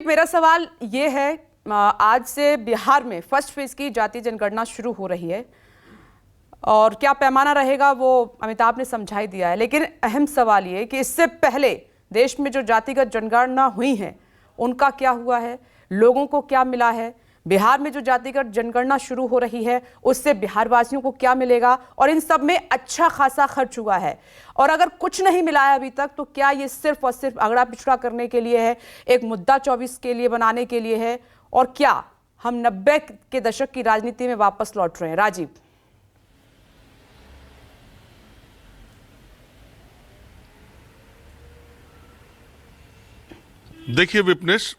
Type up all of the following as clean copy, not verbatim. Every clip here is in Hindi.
मेरा सवाल ये है, आज से बिहार में फर्स्ट फेज की जातीय जनगणना शुरू हो रही है और क्या पैमाना रहेगा वो अमिताभ ने समझा ही दिया है, लेकिन अहम सवाल ये कि इससे पहले देश में जो जातिगत जनगणना हुई है उनका क्या हुआ है, लोगों को क्या मिला है। बिहार में जो जातिगत जनगणना शुरू हो रही है उससे बिहार वासियों को क्या मिलेगा, और इन सब में अच्छा खासा खर्च हुआ है, और अगर कुछ नहीं मिला है अभी तक तो क्या ये सिर्फ और सिर्फ अगड़ा पिछड़ा करने के लिए है, एक मुद्दा 24 के लिए बनाने के लिए है, और क्या हम 90 के दशक की राजनीति में वापस लौट रहे हैं? राजीव। देखिए विपनेश,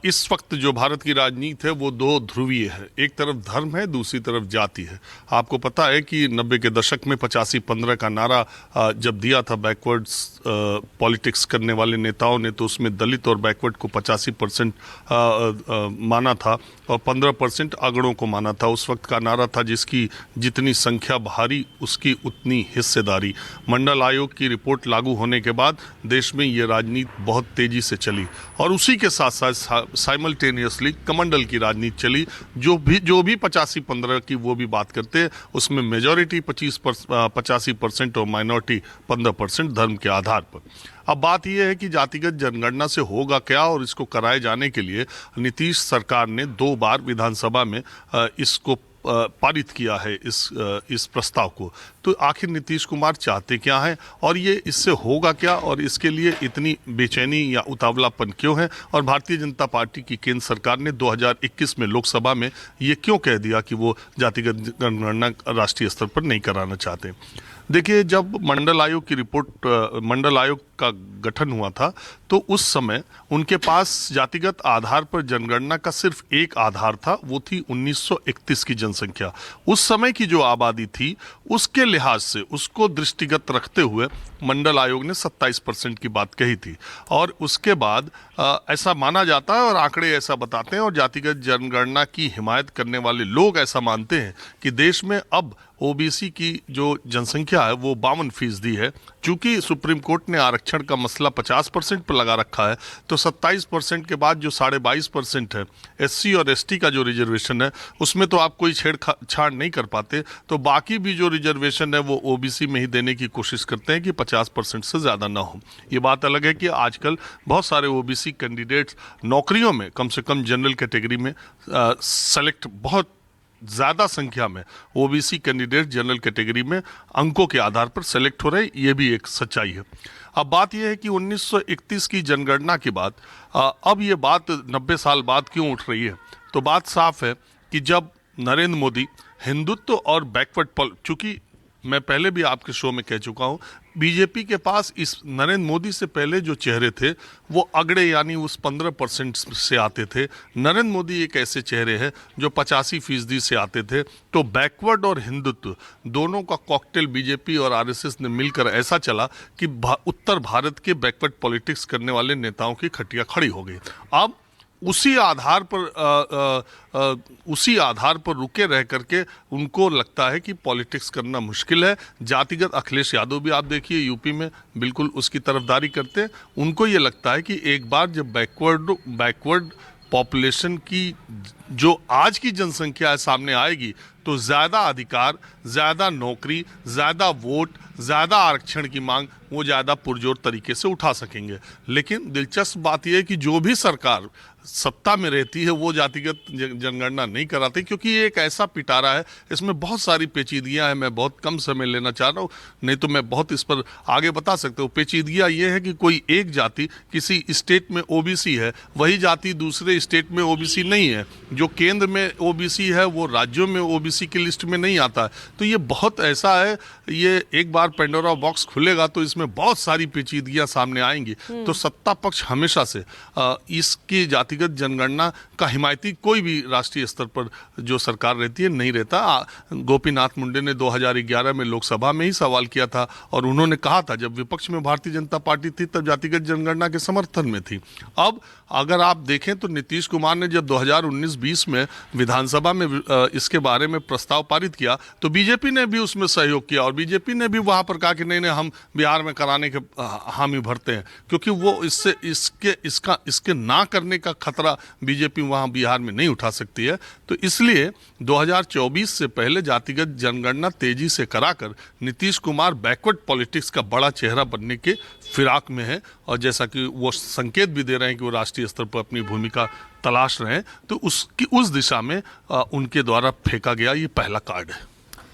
इस वक्त जो भारत की राजनीति है वो दो ध्रुवीय है। एक तरफ धर्म है, दूसरी तरफ जाति है। आपको पता है कि 90 के दशक में 85-15 का नारा जब दिया था बैकवर्ड्स पॉलिटिक्स करने वाले नेताओं ने, तो उसमें दलित और बैकवर्ड को 85% माना था और 15% अगड़ों को माना था। उस वक्त का नारा था जिसकी जितनी संख्या भारी उसकी उतनी हिस्सेदारी। मंडल आयोग की रिपोर्ट लागू होने के बाद देश में ये राजनीति बहुत तेजी से चली और उसी के साथ साथ साइमल्टेनियसली कमंडल की राजनीति चली। जो भी 85-15 की वो भी बात करते हैं, उसमें मेजॉरिटी 85% और माइनॉरिटी 15% धर्म के आधार पर। अब बात यह है कि जातिगत जनगणना से होगा क्या, और इसको कराए जाने के लिए नीतीश सरकार ने 2 बार विधानसभा में इसको पारित किया है, इस प्रस्ताव को। तो आखिर नीतीश कुमार चाहते क्या हैं और ये इससे होगा क्या, और इसके लिए इतनी बेचैनी या उतावलापन क्यों है, और भारतीय जनता पार्टी की केंद्र सरकार ने 2021 में लोकसभा में ये क्यों कह दिया कि वो जातिगत जनगणना राष्ट्रीय स्तर पर नहीं कराना चाहते। देखिए, जब मंडल आयोग का गठन हुआ था तो उस समय उनके पास जातिगत आधार पर जनगणना का सिर्फ एक आधार था, वो थी 1931 की जनसंख्या। उस समय की जो आबादी थी उसके लिहाज से, उसको दृष्टिगत रखते हुए मंडल आयोग ने 27% की बात कही थी। और उसके बाद ऐसा माना जाता है और आंकड़े ऐसा बताते हैं और जातिगत जनगणना की हिमायत करने वाले लोग ऐसा मानते हैं कि देश में अब ओबीसी की जो जनसंख्या है वो 52% है। चूंकि सुप्रीम कोर्ट ने आरक्षण का मसला 50% पर लगा रखा है, तो 27% के बाद जो 22.5% है एससी और एसटी का जो रिजर्वेशन है उसमें तो आप कोई छेड़छाड़ नहीं कर पाते, तो बाकी भी जो रिजर्वेशन है वो ओबीसी में ही देने की कोशिश करते हैं कि 50% से ज़्यादा ना हो। ये बात अलग है कि आजकल बहुत सारे ओबीसी कैंडिडेट्स नौकरियों में, कम से कम जनरल कैटेगरी में सेलेक्ट, बहुत ज़्यादा संख्या में ओबीसी कैंडिडेट जनरल कैटेगरी में अंकों के आधार पर सेलेक्ट हो रहे, ये भी एक सच्चाई है। अब बात यह है कि 1931 की जनगणना के बाद अब ये बात 90 साल बाद क्यों उठ रही है, तो बात साफ है कि जब नरेंद्र मोदी हिंदुत्व और बैकवर्ड, चूंकि मैं पहले भी आपके शो में कह चुका हूं, बीजेपी के पास इस नरेंद्र मोदी से पहले जो चेहरे थे वो अगड़े यानी उस 15% से आते थे। नरेंद्र मोदी एक ऐसे चेहरे हैं जो 85% से आते थे। तो बैकवर्ड और हिंदुत्व दोनों का कॉकटेल बीजेपी और आरएसएस ने मिलकर ऐसा चला कि उत्तर भारत के बैकवर्ड पॉलिटिक्स करने वाले नेताओं की खटिया खड़ी हो गई। अब उसी आधार पर रुके रह करके उनको लगता है कि पॉलिटिक्स करना मुश्किल है। जातिगत अखिलेश यादव भी आप देखिए यूपी में बिल्कुल उसकी तरफदारी करते हैं। उनको ये लगता है कि एक बार जब बैकवर्ड पॉपुलेशन की जो आज की जनसंख्या है सामने आएगी तो ज़्यादा अधिकार, ज़्यादा नौकरी, ज़्यादा वोट, ज़्यादा आरक्षण की मांग वो ज़्यादा पुरजोर तरीके से उठा सकेंगे। लेकिन दिलचस्प बात यह है कि जो भी सरकार सत्ता में रहती है वो जातिगत जनगणना नहीं कराती, क्योंकि ये एक ऐसा पिटारा है, इसमें बहुत सारी पेचीदगियां हैं। मैं बहुत कम समय लेना चाह रहा हूँ, नहीं तो मैं बहुत इस पर आगे बता सकता हूँ। पेचीदगियां ये है कि कोई एक जाति किसी स्टेट में ओबीसी है, वही जाति दूसरे स्टेट में ओबीसी नहीं है। जो केंद्र में ओबीसी है वो राज्यों में ओबीसी की लिस्ट में नहीं आता है। तो ये बहुत ऐसा है, ये एक बार पेंडोरा बॉक्स खुलेगा तो इसमें बहुत सारी पेचीदगियां सामने आएंगी। तो सत्ता पक्ष हमेशा से इसकी जातिगत जनगणना का हिमायती कोई भी राष्ट्रीय स्तर पर जो सरकार रहती है नहीं रहता। गोपीनाथ मुंडे ने 2011 में लोकसभा में ही सवाल किया था और उन्होंने कहा था, जब विपक्ष में भारतीय जनता पार्टी थी तब जातिगत जनगणना के समर्थन में थी। अब अगर आप देखें तो नीतीश कुमार ने जब 2019-20 में विधानसभा में इसके बारे में प्रस्ताव पारित किया तो बीजेपी ने भी उसमें सहयोग किया और बीजेपी ने भी वहां वहां पर कहा कि नहीं नहीं हम बिहार में कराने के हामी भरते हैं, क्योंकि वो इसके ना करने का खतरा बीजेपी वहां बिहार में नहीं उठा सकती है। तो इसलिए 2024 से पहले जातिगत जनगणना तेजी से कराकर नीतीश कुमार बैकवर्ड पॉलिटिक्स का बड़ा चेहरा बनने के फिराक में है, और जैसा कि वो संकेत भी दे रहे हैं कि वो राष्ट्रीय स्तर पर अपनी भूमिका तलाश रहे हैं, तो उस दिशा में उनके द्वारा फेंका गया ये पहला कार्ड है।